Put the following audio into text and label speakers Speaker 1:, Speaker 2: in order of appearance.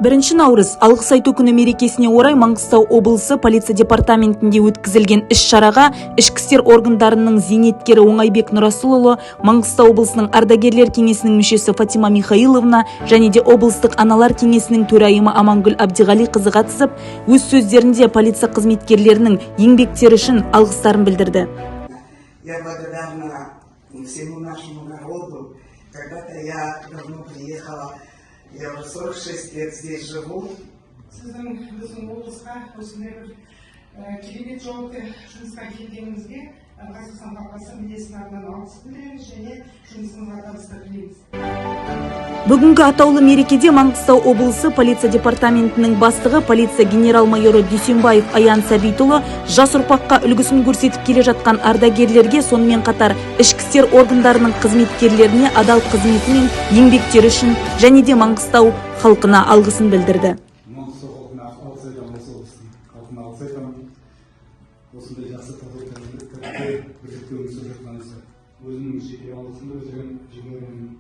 Speaker 1: 1 наурыз алғыс айту күні мерекесіне орай Маңғыстау облысы полиция департаментінде өткізілген іс-шараға ішкі істер органдарының зейнеткері Оңайбек Нұрасылұлы, Маңғыстау облысының ардагерлер кеңесінің мүшесі Фатима Михаиловна және де облыстық аналар кеңесінің төрайымы Амангүл Абдиғали қызы қатысып, өз сөздерінде полиция қызметкерлерінің еңбектері үшін алғыстарын білдірді.
Speaker 2: Я благодарна всему нашему народу. Когда-то я давно приехала, я уже 46 лет здесь живу.
Speaker 3: Біздің облысқа осындай бір керемет жауапты жұмысқа келгенімізге Қазақстан Папасы министрлігіне алғыс білдіреміз және жұмысымызға табыстар тілейміз.
Speaker 1: Бүгінгі атаулы мерекеде Маңғыстау облысы полиция департаментінің бастығы полиция генерал-майоры Дүйсенбаев Аян Сәбитұлы жас ұрпаққа үлгісін көрсетіп келе жатқан ардагерлерге, сонымен қатар ішкі істер органдарының қызметкерлеріне адал қызметі мен еңбектері үшін және де Маңғыстау халқына алғысын білдірді.
Speaker 4: Осындай жақсы тату-тәтті бірлікте өмір сүріп жатқаныңызға өзімнің жеке алғысымды білдіремін.